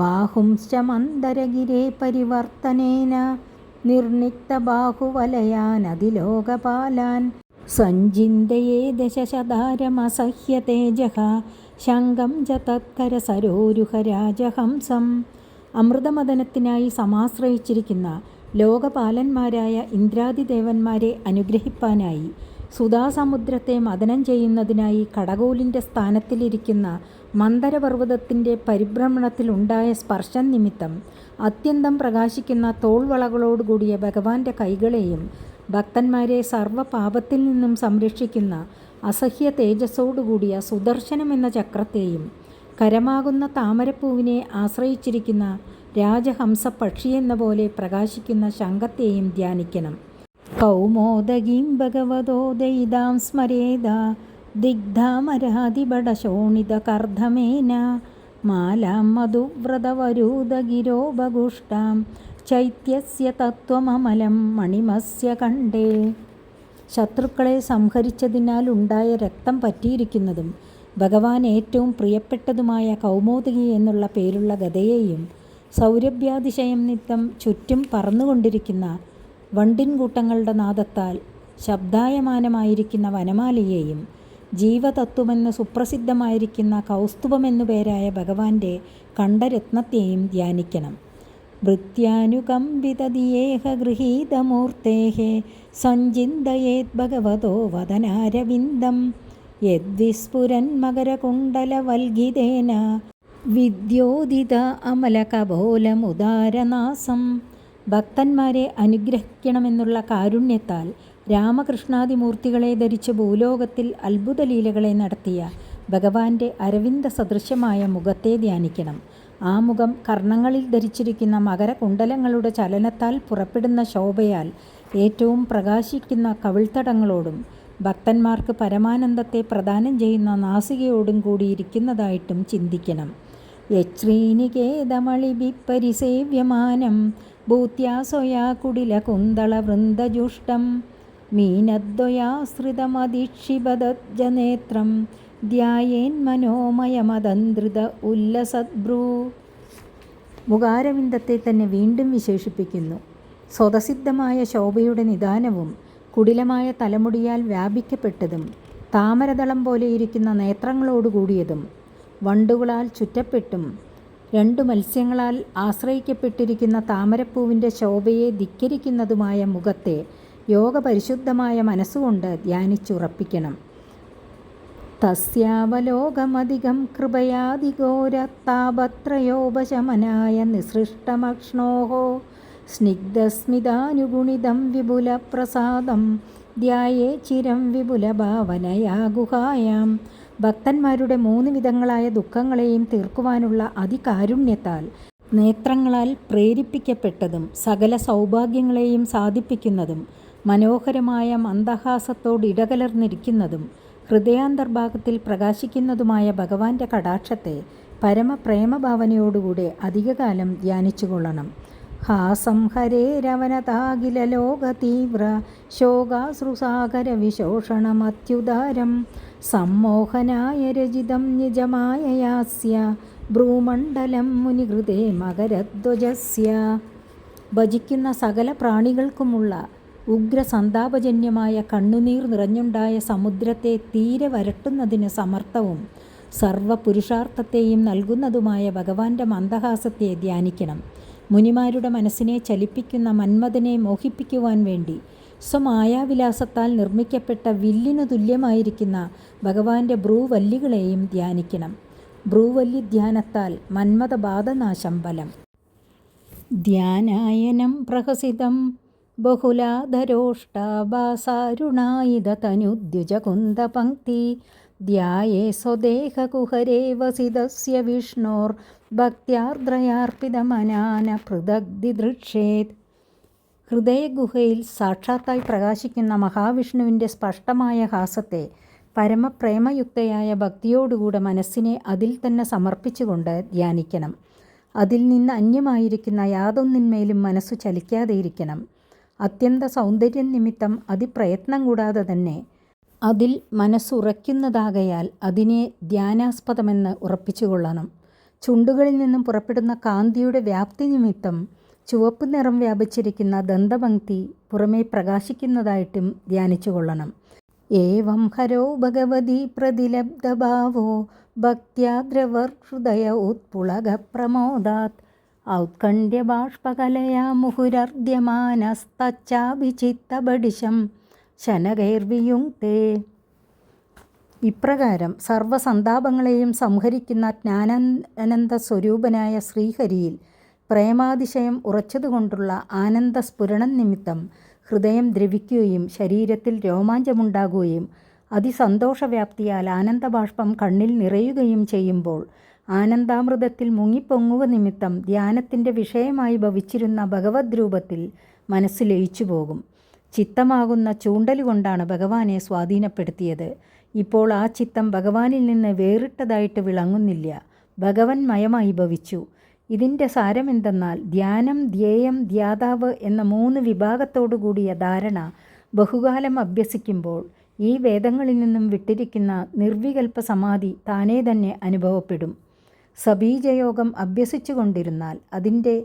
ബാഹുംശ്ച മന്ദരഗിരേ പരിവർത്തനേന നിർണിക്ത ബാഹുവലയാനതിലോകപാലാൻ സഞ്ചിന്തയേ ദശശതാരമസഹ്യ തേജഃ ശംഖം ച തത്കരസരോരുഹരാജഹംസം. അമൃതമദനത്തിനായി സമാശ്രയിച്ചിരിക്കുന്ന ലോകപാലന്മാരായ ഇന്ദ്രാദിദേവന്മാരെ അനുഗ്രഹിപ്പാനായി സുധാസമുദ്രത്തെ മദനം ചെയ്യുന്നതിനായി കടകോലിൻ്റെ സ്ഥാനത്തിലിരിക്കുന്ന മന്ദരപർവ്വതത്തിൻ്റെ പരിഭ്രമണത്തിലുണ്ടായ സ്പർശം നിമിത്തം അത്യന്തം പ്രകാശിക്കുന്ന തോൾവളകളോടുകൂടിയ ഭഗവാന്റെ കൈകളെയും ഭക്തന്മാരെ സർവ്വപാപത്തിൽ നിന്നും സംരക്ഷിക്കുന്ന അസഹ്യ തേജസ്സോടുകൂടിയ സുദർശനം എന്ന ചക്രത്തെയും കരമാകുന്ന താമരപ്പൂവിനെ ആശ്രയിച്ചിരിക്കുന്ന രാജഹംസ പക്ഷിയെന്ന പോലെ പ്രകാശിക്കുന്ന ശംഖത്തെയും ധ്യാനിക്കണം. കൗമോദഗീം ഭഗവതോദയിതാം സ്മരേത ദിഗ്ധാമരാതിബടശോണിതകർദ്ധമേന മാലാം മധുവ്രതവരൂദഗിരോപഗുഷ്ടാം ചൈത്യസ്യ തത്വമമലം മണിമസ്യ കണ്ഠേ. ശത്രുക്കളെ സംഹരിച്ചതിനാൽ ഉണ്ടായ രക്തം പറ്റിയിരിക്കുന്നതും ഭഗവാൻ ഏറ്റവും പ്രിയപ്പെട്ടതുമായ കൗമോദകി എന്നുള്ള പേരുള്ള ഗദയെയും സൗരഭ്യാതിശയം നിമിത്തം ചുറ്റും പറന്നുകൊണ്ടിരിക്കുന്ന വണ്ടിൻകൂട്ടങ്ങളുടെ നാദത്താൽ ശബ്ദായമാനമായിരിക്കുന്ന വനമാലയെയും ജീവതത്വമെന്ന് സുപ്രസിദ്ധമായിരിക്കുന്ന കൗസ്തുഭമെന്നു പേരായ ഭഗവാന്റെ കണ്ഠരത്നത്തെയും ധ്യാനിക്കണം. ഭൃത്യാനുകമ്പിതദിയേഹ ഗൃഹീതമൂർത്തേഃ സഞ്ചിന്തയേത് ഭഗവതോ വദനാരവിന്ദം യദ്വിസ്ഫുരൻ മകരകുണ്ഡലവൽഗിതേന വിദ്യോദിത അമലകപോലമുദാരനാസം. ഭക്തന്മാരെ അനുഗ്രഹിക്കണമെന്നുള്ള കാരുണ്യത്താൽ രാമകൃഷ്ണാദിമൂർത്തികളെ ധരിച്ച് ഭൂലോകത്തിൽ അത്ഭുതലീലകളെ നടത്തിയ ഭഗവാന്റെ അരവിന്ദ സദൃശ്യമായ മുഖത്തെ ധ്യാനിക്കണം. ആ മുഖം കർണങ്ങളിൽ ധരിച്ചിരിക്കുന്ന മകരകുണ്ഡലങ്ങളുടെ ചലനത്താൽ പുറപ്പെടുന്ന ശോഭയാൽ ഏറ്റവും പ്രകാശിക്കുന്ന കവിൾത്തടങ്ങളോടും ഭക്തന്മാർക്ക് പരമാനന്ദത്തെ പ്രദാനം ചെയ്യുന്ന നാസികയോടും കൂടിയിരിക്കുന്നതായിട്ടും ചിന്തിക്കണം. യശ്രീനികേതമളിഭിപ്പരിസേവ്യമാനം ഭൂത്യാ സ്വയാ കുടിലകുന്തളവൃന്ദജുഷ്ടം മീനദ്വയാശ്രിതമധീക്ഷിപദജ്ജനേത്രം ധ്യായേന്മനോമയമദന്ത്രിത ഉല്ലസദ്ഭ്രൂ. മുഖാരവിന്ദത്തെ തന്നെ വീണ്ടും വിശേഷിപ്പിക്കുന്നു. സ്വതസിദ്ധമായ ശോഭയുടെ നിദാനവും കുടിലമായ തലമുടിയാൽ വ്യാപിക്കപ്പെട്ടതും താമരദളം പോലെയിരിക്കുന്ന നേത്രങ്ങളോടുകൂടിയതും വണ്ടുകളാൽ ചുറ്റപ്പെട്ടും 2 മത്സ്യങ്ങളാൽ ആശ്രയിക്കപ്പെട്ടിരിക്കുന്ന താമരപ്പൂവിൻ്റെ ശോഭയെ ധിക്കരിക്കുന്നതുമായ മുഖത്തെ യോഗപരിശുദ്ധമായ മനസ്സുകൊണ്ട് ധ്യാനിച്ചുറപ്പിക്കണം. തസ്യാവലോകമധികം കൃപയാതിഘോരത്താപത്രയോപശമനായ നിസൃഷ്ടമക്ഷ്ണോഃ സ്നിഗ്ധസ്മിതാനുഗുണിതം വിപുലപ്രസാദം ധ്യായേ ചിരം വിപുലഭാവനയാ ഗുഹായാം. ഭക്തന്മാരുടെ 3 വിധങ്ങളായ ദുഃഖങ്ങളെയും തീർക്കുവാനുള്ള അതികാരുണ്യത്താൽ നേത്രങ്ങളാൽ പ്രേരിപ്പിക്കപ്പെട്ടതും സകല സൗഭാഗ്യങ്ങളെയും സാധിപ്പിക്കുന്നതും മനോഹരമായ മന്ദഹാസത്തോടിടകലർന്നിരിക്കുന്നതും ഹൃദയാന്തർഭാഗത്തിൽ പ്രകാശിക്കുന്നതുമായ ഭഗവാന്റെ കടാക്ഷത്തെ പരമപ്രേമഭാവനയോടുകൂടെ അധികകാലം ധ്യാനിച്ചുകൊള്ളണം. ഹാസം ഹരേരവനതാഖിലലോകതീവ്ര ശോകാശ്രുസാഗര വിശോഷണമത്യുദാരം സമ്മോഹനായ രചിതം നിജമായയാസ്യ ഭ്രൂമണ്ഡലം മുനികൃതേ മകരധ്വജസ്യ. ഭജിക്കുന്ന സകല പ്രാണികൾക്കുമുള്ള ഉഗ്രസന്താപജന്യമായ കണ്ണുനീർ നിറഞ്ഞുണ്ടായ സമുദ്രത്തെ തീരെ വരട്ടുന്നതിന് സമർത്ഥവും സർവപുരുഷാർത്ഥത്തെയും നൽകുന്നതുമായ ഭഗവാന്റെ മന്ദഹാസത്തെ ധ്യാനിക്കണം. മുനിമാരുടെ മനസ്സിനെ ചലിപ്പിക്കുന്ന മന്മഥനെ മോഹിപ്പിക്കുവാൻ വേണ്ടി സ്വമായാവിലാസത്താൽ നിർമ്മിക്കപ്പെട്ട വില്ലിനു തുല്യമായിരിക്കുന്ന ഭഗവാന്റെ ഭ്രൂവല്ലികളെയും ധ്യാനിക്കണം. ഭ്രൂവല്ലി ധ്യാനത്താൽ മന്മഥബാധനാശം ഫലം. ധ്യാനായനം പ്രഹസിതം ബഹുലാധരോഷ്ടാഭാസാരുണായിതതനുദ്യുജകുന്ദപംക്തി ധ്യായേ സ്വദേഹകുഹരേ വസിതസ്യ വിഷ്ണോർ ഭക്ത്യാർദ്രയാർപ്പിതമനാന പൃഥഗ്ദിദൃക്ഷേത്. ഹൃദയഗുഹയിൽ സാക്ഷാത്തായി പ്രകാശിക്കുന്ന മഹാവിഷ്ണുവിൻ്റെ സ്പഷ്ടമായ ഹാസത്തെ പരമപ്രേമയുക്തയായ ഭക്തിയോടുകൂടെ മനസ്സിനെ അതിൽ തന്നെ സമർപ്പിച്ചുകൊണ്ട് ധ്യാനിക്കണം. അതിൽ നിന്ന് അന്യമായിരിക്കുന്ന യാതൊന്നിന്മേലും മനസ്സു ചലിക്കാതെയിരിക്കണം. അത്യന്ത സൗന്ദര്യം നിമിത്തം അതിപ്രയത്നം കൂടാതെ തന്നെ അതിൽ മനസ്സുറയ്ക്കുന്നതാകയാൽ അതിനെ ധ്യാനാസ്പദമെന്ന് ഉറപ്പിച്ചുകൊള്ളണം. ചുണ്ടുകളിൽ നിന്നും പുറപ്പെടുന്ന കാന്തിയുടെ വ്യാപ്തി നിമിത്തം ചുവപ്പ് നിറം വ്യാപിച്ചിരിക്കുന്ന ദന്തപംക്തി പുറമേ പ്രകാശിക്കുന്നതായിട്ടും ധ്യാനിച്ചുകൊള്ളണം. ഏവം ഹരോ ഭഗവതി പ്രതിലബ്ധഭാവോ ഭക്ത്യാദ്രവർഹൃദയ ഉത്പുളകപ്രമോദാത് ഔത്കണ്ഠ്യബാഷ്പകലയാ മുഹുരർദ്യമാനസ്തച്ചാഭിചിത്തബഡിശം ശനകൈർവിയുങ്ക്തേ. ഇപ്രകാരം സർവസന്താപങ്ങളെയും സംഹരിക്കുന്ന ജ്ഞാനാനന്ദ സ്വരൂപനായ ശ്രീഹരിയിൽ പ്രേമാതിശയം ഉറച്ചതുകൊണ്ടുള്ള ആനന്ദസ്ഫുരണം നിമിത്തം ഹൃദയം ദ്രവിക്കുകയും ശരീരത്തിൽ രോമാഞ്ചമുണ്ടാകുകയും അതിസന്തോഷവ്യാപ്തിയാൽ ആനന്ദബാഷ്പം കണ്ണിൽ നിറയുകയും ചെയ്യുമ്പോൾ ആനന്ദാമൃതത്തിൽ മുങ്ങിപ്പൊങ്ങുക നിമിത്തം ധ്യാനത്തിൻ്റെ വിഷയമായി ഭവിച്ചിരുന്ന ഭഗവത് രൂപത്തിൽ മനസ്സ് ലയിച്ചു പോകും. ചിത്തമാകുന്ന ചൂണ്ടലുകൊണ്ടാണ് ഭഗവാനെ സ്വാധീനപ്പെടുത്തിയത്. ഇപ്പോൾ ആ ചിത്തം ഭഗവാനിൽ നിന്ന് വേറിട്ടതായിട്ട് വിളങ്ങുന്നില്ല, ഭഗവന്മയമായി ഭവിച്ചു. ഇതിൻ്റെ സാരമെന്തെന്നാൽ ധ്യാനം, ധ്യേയം, ധ്യാതാവ് എന്ന 3 വിഭാഗത്തോടു കൂടിയ ധാരണ ബഹുകാലം അഭ്യസിക്കുമ്പോൾ ഈ വേദങ്ങളിൽ നിന്നും വിട്ടിരിക്കുന്ന നിർവികൽപ്പ സമാധി താനേ തന്നെ അനുഭവപ്പെടും. സബീജയോഗം അഭ്യസിച്ചു കൊണ്ടിരുന്നാൽ അതിൻ്റെ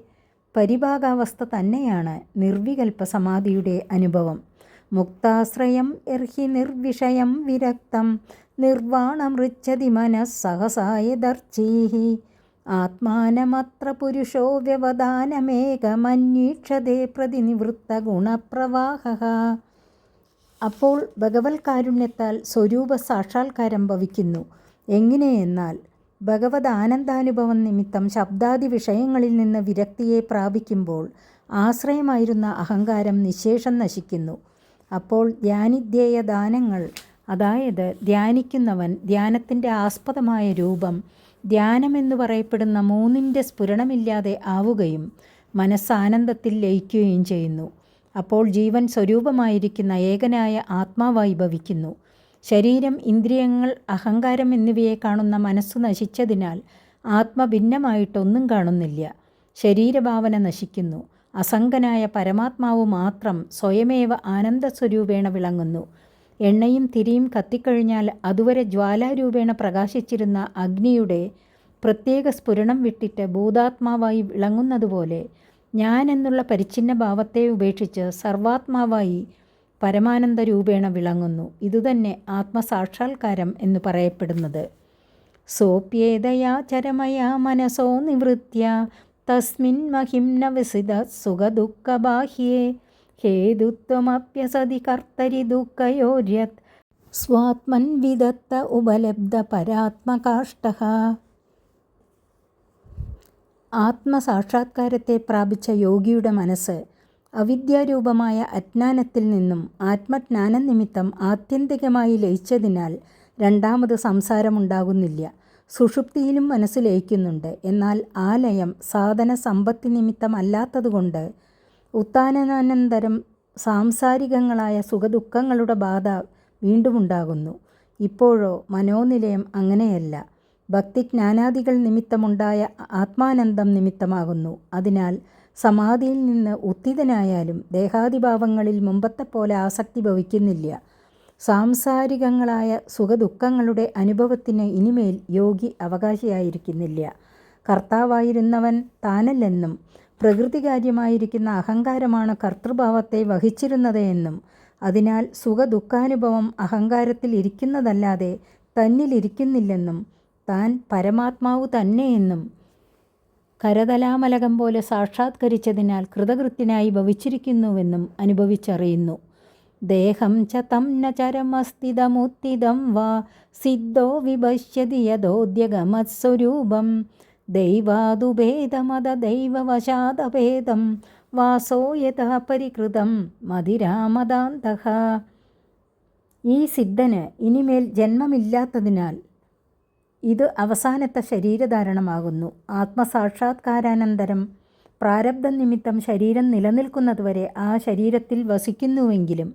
പരിഭാഗാവസ്ഥ തന്നെയാണ് നിർവികൽപ്പ സമാധിയുടെ അനുഭവം. മുക്താശ്രയം എർഹി നിർവിഷയം വിരക്തം നിർവാണമൃച്ഛതി മനസ്സഹസായദർച്ചീഹി ആത്മാനമത്ര പുരുഷോ വ്യവധാനമേകമന്വീക്ഷതേ പ്രതിനിവൃത്ത ഗുണപ്രവാഹ. അപ്പോൾ ഭഗവത് കാരുണ്യത്താൽ സ്വരൂപ സാക്ഷാത്കാരം ഭവിക്കുന്നു. എങ്ങനെയെന്നാൽ ഭഗവത് ആനന്ദാനുഭവം നിമിത്തം ശബ്ദാദി വിഷയങ്ങളിൽ നിന്ന് വിരക്തിയെ പ്രാപിക്കുമ്പോൾ ആശ്രയമായിരുന്ന അഹങ്കാരം നിശേഷം നശിക്കുന്നു. അപ്പോൾ ധ്യാനിധ്യേയ ദാനങ്ങൾ, അതായത് ധ്യാനിക്കുന്നവൻ, ധ്യാനത്തിൻ്റെ ആസ്പദമായ രൂപം, ധ്യാനമെന്ന് പറയപ്പെടുന്ന 3ൻ്റെ സ്ഫുരണമില്ലാതെ ആവുകയും മനസ്സാനന്ദത്തിൽ ലയിക്കുകയും ചെയ്യുന്നു. അപ്പോൾ ജീവൻ സ്വരൂപമായിരിക്കുന്ന ഏകനായ ആത്മാവായി ഭവിക്കുന്നു. ശരീരം, ഇന്ദ്രിയങ്ങൾ, അഹങ്കാരം എന്നിവയെ കാണുന്ന മനസ്സു നശിച്ചതിനാൽ ആത്മഭിന്നമായിട്ടൊന്നും കാണുന്നില്ല. ശരീരഭാവന നശിക്കുന്നു. അസംഗനായ പരമാത്മാവ് മാത്രം സ്വയമേവ ആനന്ദസ്വരൂപേണ വിളങ്ങുന്നു. എണ്ണയും തിരിയും കത്തിക്കഴിഞ്ഞാൽ അതുവരെ ജ്വാലാരൂപേണ പ്രകാശിച്ചിരുന്ന അഗ്നിയുടെ പ്രത്യേക സ്ഫുരണം വിട്ടിട്ട് ഭൂതാത്മാവായി വിളങ്ങുന്നതുപോലെ ഞാൻ എന്നുള്ള പരിച്ഛിന്ന ഭാവത്തെ ഉപേക്ഷിച്ച് സർവാത്മാവായി പരമാനന്ദ രൂപേണ വിളങ്ങുന്നു. ഇതുതന്നെ ആത്മസാക്ഷാത്കാരം എന്ന് പറയപ്പെടുന്നത്. സോപ്യേതയാ ചരമയാ മനസോ നിവൃത്യ തസ്മിൻ മഹിംന വിസിത സുഖദുഃഖബാഹ്യേ ഹേതുത്വമപ്യസതി കർത്തരി ദുഃഖയോര്യത് സ്വാത്മൻ വിദത്ത ഉപലബ്ധ പരാത്മകാഷ്ടഃ. ആത്മസാക്ഷാത്കാരത്തെ പ്രാപിച്ച യോഗിയുടെ മനസ്സ് അവിദ്യാരൂപമായ അജ്ഞാനത്തിൽ നിന്നും ആത്മജ്ഞാനം നിമിത്തം ആത്യന്തികമായി ലയിച്ചതിനാൽ രണ്ടാമത് സംസാരമുണ്ടാകുന്നില്ല. സുഷുപ്തിയിലും മനസ്സ് ലയിക്കുന്നുണ്ട്. എന്നാൽ ആ ലയം സാധന സമ്പത്തി നിമിത്തമല്ലാത്തതുകൊണ്ട് ഉത്ഥാനാനന്തരം സാംസാരികങ്ങളായ സുഖദുഃഖങ്ങളുടെ ബാധ വീണ്ടുമുണ്ടാകുന്നു. ഇപ്പോഴോ മനോനിലയം അങ്ങനെയല്ല. ഭക്തിജ്ഞാനാദികൾ നിമിത്തമുണ്ടായ ആത്മാനന്ദം നിമിത്തമാകുന്നു. അതിനാൽ സമാധിയിൽ നിന്ന് ഉത്തിതനായാലും ദേഹാദിഭാവങ്ങളിൽ മുമ്പത്തെ പോലെ ആസക്തി ഭവിക്കുന്നില്ല. സാംസാരികങ്ങളായ സുഖദുഃഖങ്ങളുടെ അനുഭവത്തിന് ഇനിമേൽ യോഗി അവകാശിയായിരിക്കുന്നില്ല. കർത്താവായിരുന്നവൻ താനല്ലെന്നും പ്രകൃതികാര്യമായിരിക്കുന്ന അഹങ്കാരമാണ് കർത്തൃഭാവത്തെ വഹിച്ചിരുന്നത് എന്നും അതിനാൽ സുഖദുഃഖാനുഭവം അഹങ്കാരത്തിൽ ഇരിക്കുന്നതല്ലാതെ തന്നിലിരിക്കുന്നില്ലെന്നും താൻ പരമാത്മാവ് തന്നെയെന്നും കരതലാമലകം പോലെ സാക്ഷാത്കരിച്ചതിനാൽ കൃതകൃത്യനായി ഭവിച്ചിരിക്കുന്നുവെന്നും അനുഭവിച്ചറിയുന്നു. ദേഹം ച തം ന ചരമസ്ഥിതമുത്തിതം വാ സിദ്ധോ വിപശ്യതി യഥോദ്യഗമത്സ്വരൂപം ദൈവാദുഭേദമത ദൈവവശാദഭേദം വാസോ യഥാ പരികൃതം മതിരാമദാന്തഃ. ഈ സിദ്ധന് ഇനിമേൽ ജന്മമില്ലാത്തതിനാൽ ഇത് അവസാനത്തെ ശരീരധാരണമാകുന്നു. ആത്മസാക്ഷാത്കാരാനന്തരം പ്രാരബ്ധ നിമിത്തം ശരീരം നിലനിൽക്കുന്നതുവരെ ആ ശരീരത്തിൽ വസിക്കുന്നുവെങ്കിലും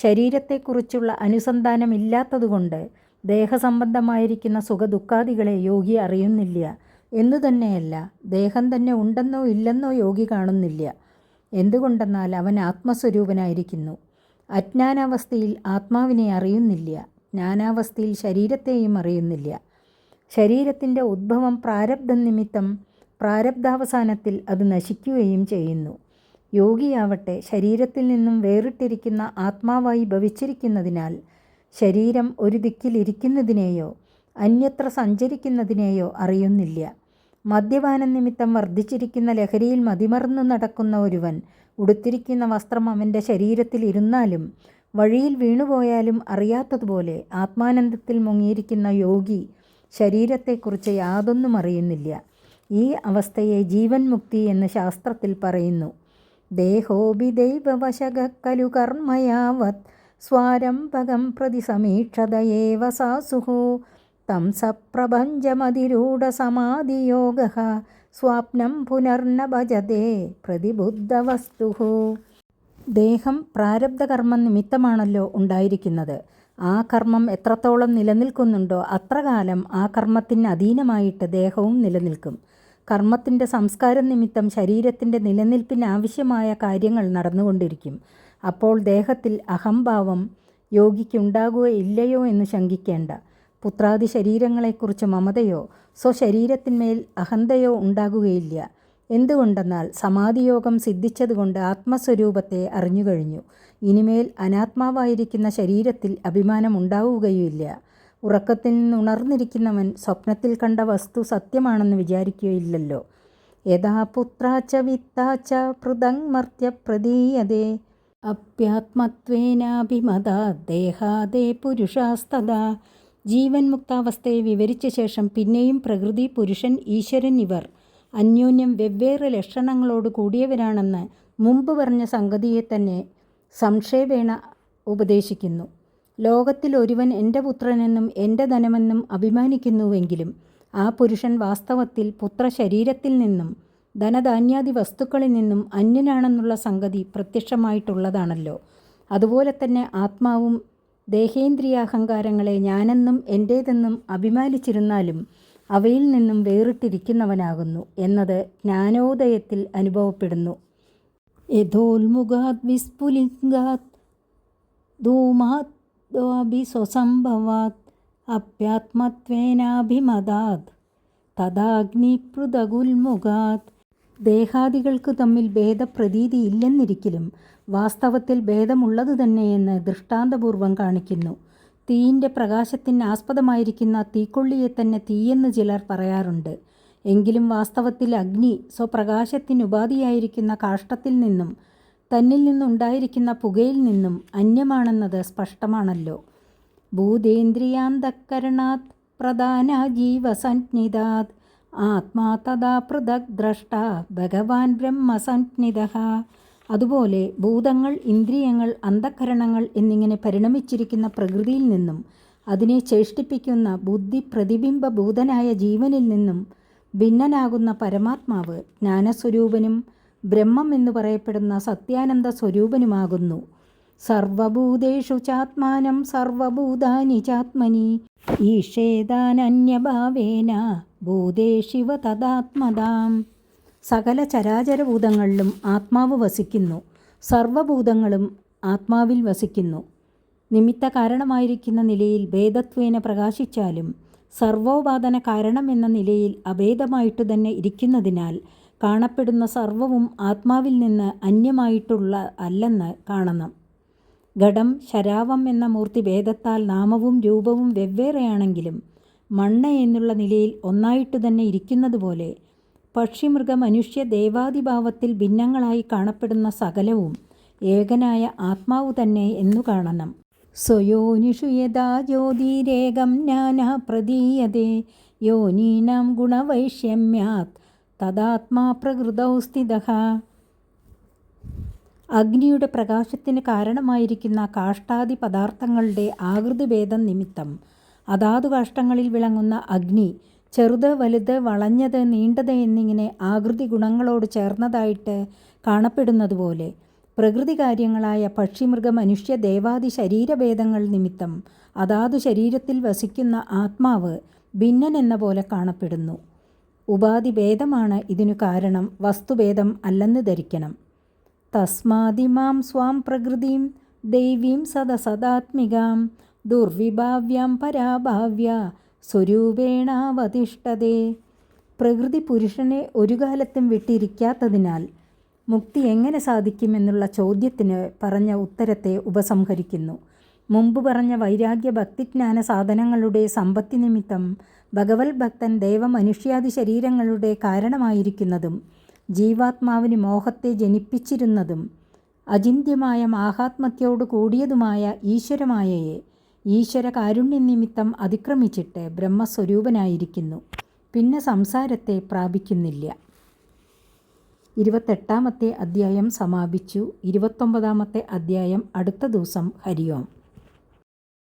ശരീരത്തെക്കുറിച്ചുള്ള അനുസന്ധാനമില്ലാത്തതുകൊണ്ട് ദേഹസംബന്ധമായിരിക്കുന്ന സുഖദുഃഖാദികളെ യോഗി അറിയുന്നില്ല എന്നു തന്നെയല്ല, ദേഹം തന്നെ ഉണ്ടെന്നോ ഇല്ലെന്നോ യോഗി കാണുന്നില്ല. എന്തുകൊണ്ടെന്നാൽ അവൻ ആത്മസ്വരൂപനായിരിക്കുന്നു. അജ്ഞാനാവസ്ഥയിൽ ആത്മാവിനെ അറിയുന്നില്ല, ജ്ഞാനാവസ്ഥയിൽ ശരീരത്തെയും അറിയുന്നില്ല. ശരീരത്തിൻ്റെ ഉദ്ഭവം പ്രാരബ്ധം നിമിത്തം പ്രാരബ്ധാവസാനത്തിൽ അത് നശിക്കുകയും ചെയ്യുന്നു. യോഗിയാവട്ടെ ശരീരത്തിൽ നിന്നും വേറിട്ടിരിക്കുന്ന ആത്മാവായി ഭവിച്ചിരിക്കുന്നതിനാൽ ശരീരം ഒരു ദിക്കിലിരിക്കുന്നതിനെയോ അന്യത്ര സഞ്ചരിക്കുന്നതിനെയോ അറിയുന്നില്ല. മദ്യപാനം നിമിത്തം വർദ്ധിച്ചിരിക്കുന്ന ലഹരിയിൽ മതിമറന്നു നടക്കുന്ന ഒരുവൻ ഉടുത്തിരിക്കുന്ന വസ്ത്രം അവൻ്റെ ശരീരത്തിൽ ഇരുന്നാലും വഴിയിൽ വീണുപോയാലും അറിയാത്തതുപോലെ ആത്മാനന്ദത്തിൽ മുങ്ങിയിരിക്കുന്ന യോഗി ശരീരത്തെക്കുറിച്ച് യാതൊന്നും അറിയുന്നില്ല. ഈ അവസ്ഥയെ ജീവൻ മുക്തി എന്ന് ശാസ്ത്രത്തിൽ പറയുന്നു. ദേഹോപി ദൈവവശഃ ഖലു കർമ്മയാവത് സ്വാരംഭകം പ്രതി സമീക്ഷതയേവ സാസുഃ തം സപ്രപഞ്ചമതിരൂഢസമാധിയോഗഃ സ്വാപ്നം പുനർന ഭജതേ പ്രതിബുദ്ധവസ്തുഃ. ദേഹം പ്രാരബ്ധകർമ്മം നിമിത്തമാണല്ലോ ഉണ്ടായിരിക്കുന്നത്. ആ കർമ്മം എത്രത്തോളം നിലനിൽക്കുന്നുണ്ടോ അത്രകാലം ആ കർമ്മത്തിന് അധീനമായിട്ട് ദേഹവും നിലനിൽക്കും. കർമ്മത്തിൻ്റെ സംസ്കാരം നിമിത്തം ശരീരത്തിൻ്റെ നിലനിൽപ്പിന് ആവശ്യമായ കാര്യങ്ങൾ നടന്നുകൊണ്ടിരിക്കും. അപ്പോൾ ദേഹത്തിൽ അഹംഭാവം യോഗിക്കുണ്ടാകുകയില്ലയോ എന്ന് ശങ്കിക്കേണ്ട. പുത്രാദി ശരീരങ്ങളെക്കുറിച്ച് മമതയോ സ്വശരീരത്തിന്മേൽ അഹന്തയോ ഉണ്ടാകുകയില്ല. എന്തുകൊണ്ടെന്നാൽ സമാധിയോഗം സിദ്ധിച്ചതുകൊണ്ട് ആത്മസ്വരൂപത്തെ അറിഞ്ഞുകഴിഞ്ഞു. ഇനിമേൽ അനാത്മാവായിരിക്കുന്ന ശരീരത്തിൽ അഭിമാനം ഉണ്ടാവുകയുമില്ല. ഉറക്കത്തിൽ നിന്നുണർന്നിരിക്കുന്നവൻ സ്വപ്നത്തിൽ കണ്ട വസ്തു സത്യമാണെന്ന് വിചാരിക്കുകയില്ലല്ലോ. യഥാ പുത്രാച്ച വിത്താച്ച പൃഥങ്മർത്യ പ്രതീയതേ അപ്യാത്മത്വേനാഭിമതാ ദേഹാദേ പുരുഷാസ്തദാ. ജീവൻ മുക്താവസ്ഥയെ വിവരിച്ച ശേഷം പിന്നെയും പ്രകൃതി, പുരുഷൻ, ഈശ്വരൻ ഇവർ അന്യോന്യം വെവ്വേറെ ലക്ഷണങ്ങളോട് കൂടിയവരാണെന്ന് മുമ്പ് പറഞ്ഞ സംഗതിയെ തന്നെ സംക്ഷേപേണ ഉപദേശിക്കുന്നു. ലോകത്തിൽ ഒരുവൻ എൻ്റെ പുത്രനെന്നും എൻ്റെ ധനമെന്നും അഭിമാനിക്കുന്നുവെങ്കിലും ആ പുരുഷൻ വാസ്തവത്തിൽ പുത്രശരീരത്തിൽ നിന്നും ധനധാന്യാദി വസ്തുക്കളിൽ നിന്നും അന്യനാണെന്നുള്ള സംഗതി പ്രത്യക്ഷമായിട്ടുള്ളതാണല്ലോ. അതുപോലെ തന്നെ ആത്മാവും ദേഹേന്ദ്രിയാഹങ്കാരങ്ങളെ ഞാനെന്നും എൻ്റേതെന്നും അഭിമാനിച്ചിരുന്നാലും അവയിൽ നിന്നും വേറിട്ടിരിക്കുന്നവനാകുന്നു എന്നത് ജ്ഞാനോദയത്തിൽ അനുഭവപ്പെടുന്നു. യഥോൽമുഖാത് വിസ്ഫുലിംഗാത് ധൂമാദ്വാഭിസ്വസംഭവാത് അപ്യാത്മത്വേനാഭിമതാത് തദാഗ്നിപൃഥഗുൽമുഖാത്. ദേഹാദികൾക്ക് തമ്മിൽ ഭേദപ്രതീതി ഇല്ലെന്നിരിക്കലും വാസ്തവത്തിൽ ഭേദമുള്ളത് തന്നെയെന്ന് ദൃഷ്ടാന്തപൂർവം കാണിക്കുന്നു. തീയിൻ്റെ പ്രകാശത്തിന് ആസ്പദമായിരിക്കുന്ന തീക്കൊള്ളിയെ തന്നെ തീയെന്ന് ചിലർ പറയാറുണ്ട്. എങ്കിലും വാസ്തവത്തിൽ അഗ്നി സ്വപ്രകാശത്തിനുപാധിയായിരിക്കുന്ന കാഷ്ടത്തിൽ നിന്നും തന്നിൽ നിന്നുണ്ടായിരിക്കുന്ന പുകയിൽ നിന്നും അന്യമാണെന്നത് സ്പഷ്ടമാണല്ലോ. ഭൂതേന്ദ്രിയാന്തഃകരണാത് പ്രധാന ജീവസഞ്ജ്ഞിതാത് ആത്മാ തഥാ പൃഥക് ദ്രഷ്ട ഭഗവാൻ ബ്രഹ്മസഞ്ജ്ഞിതഃ. അതുപോലെ ഭൂതങ്ങൾ, ഇന്ദ്രിയങ്ങൾ, അന്ധഃകരണങ്ങൾ എന്നിങ്ങനെ പരിണമിച്ചിരിക്കുന്ന പ്രകൃതിയിൽ നിന്നും അതിനെ ചേഷ്ടിപ്പിക്കുന്ന ബുദ്ധി പ്രതിബിംബഭൂതനായ ജീവനിൽ നിന്നും ഭിന്നനാകുന്ന പരമാത്മാവ് ജ്ഞാനസ്വരൂപനും ബ്രഹ്മം എന്ന് പറയപ്പെടുന്ന സത്യാനന്ദ സ്വരൂപനുമാകുന്നു. സർവഭൂതേഷു ചാത്മാനം സർവഭൂതാനി ചാത്മനി ഈഷേദാനന്യഭാവേന ഭൂതേഷിവ തദാത്മതാം. സകല ചരാചരഭൂതങ്ങളിലും ആത്മാവ് വസിക്കുന്നു. സർവഭൂതങ്ങളും ആത്മാവിൽ വസിക്കുന്നു. നിമിത്ത കാരണമായിരിക്കുന്ന നിലയിൽ ഭേദത്വേന പ്രകാശിച്ചാലും സർവോപാദന കാരണം എന്ന നിലയിൽ അഭേദമായിട്ടു തന്നെ ഇരിക്കുന്നതിനാൽ കാണപ്പെടുന്ന സർവവും ആത്മാവിൽ നിന്ന് അന്യമായിട്ടുള്ള അല്ലെന്ന് കാണണം. ഘടം, ശരാവം എന്ന മൂർത്തി ഭേദത്താൽ നാമവും രൂപവും വെവ്വേറെയാണെങ്കിലും മണ്ണ് എന്നുള്ള നിലയിൽ ഒന്നായിട്ടു തന്നെ ഇരിക്കുന്നതുപോലെ പക്ഷി, മൃഗ, മനുഷ്യ, ദേവാദിഭാവത്തിൽ ഭിന്നങ്ങളായി കാണപ്പെടുന്ന സകലവും ഏകനായ ആത്മാവ് തന്നെ എന്നു കാണണം. സ്വയോനിഷു യഥാ ജ്യോതിരേകം നാനാ പ്രതീയതേ യോനീനാം ഗുണവൈഷമ്യാത് തദാത്മാ പ്രകൃതൗ സ്ഥിതഃ. അഗ്നിയുടെ പ്രകാശത്തിന് കാരണമായിരിക്കുന്ന കാഷ്ടാദി പദാർത്ഥങ്ങളുടെ ആകൃതിഭേദം നിമിത്തം അതാതു കാഷ്ടങ്ങളിൽ വിളങ്ങുന്ന അഗ്നി ചെറുത്, വലുത്, വളഞ്ഞത്, നീണ്ടത് എന്നിങ്ങനെ ആകൃതി ഗുണങ്ങളോട് ചേർന്നതായിട്ട് കാണപ്പെടുന്നതുപോലെ പ്രകൃതി കാര്യങ്ങളായ പക്ഷിമൃഗ മനുഷ്യ ദേവാദി ശരീരഭേദങ്ങൾ നിമിത്തം അതാതു ശരീരത്തിൽ വസിക്കുന്ന ആത്മാവ് ഭിന്നൻ എന്ന പോലെ കാണപ്പെടുന്നു. ഉപാധിഭേദമാണ് ഇതിനു കാരണം, വസ്തുഭേദം അല്ലെന്ന് ധരിക്കണം. തസ്മാദിമാം സ്വാം പ്രകൃതിം ദൈവീം സദസദാത്മികാം ദുർവിഭാവ്യാം പരാഭാവ്യ സ്വരൂപേണാവതിഷ്ഠതേ. പ്രകൃതി പുരുഷനെ ഒരു കാലത്തും വിട്ടിരിക്കാത്തതിനാൽ മുക്തി എങ്ങനെ സാധിക്കുമെന്നുള്ള ചോദ്യത്തിന് പറഞ്ഞ ഉത്തരത്തെ ഉപസംഹരിക്കുന്നു. മുമ്പ് പറഞ്ഞ വൈരാഗ്യ ഭക്തിജ്ഞാന സാധനങ്ങളുടെ സമ്പത്തി നിമിത്തം ഭഗവത് ഭക്തൻ ദേവമനുഷ്യാദി ശരീരങ്ങളുടെ കാരണമായിരിക്കുന്നതും ജീവാത്മാവിന് മോഹത്തെ ജനിപ്പിച്ചിരുന്നതും അചിന്ത്യമായ മാഹാത്മ്യത്തോടു കൂടിയതുമായ ഈശ്വരമായയെ ഈശ്വര കാരുണ്യ നിമിത്തം അതിക്രമിച്ചിട്ട് ബ്രഹ്മസ്വരൂപനായിരിക്കുന്നു. പിന്നെ സംസാരത്തെ പ്രാപിക്കുന്നില്ല. 28-ാമത്തെ അധ്യായം സമാപിച്ചു. 29-ാമത്തെ അധ്യായം അടുത്ത ദിവസം. ഹരി ഓം.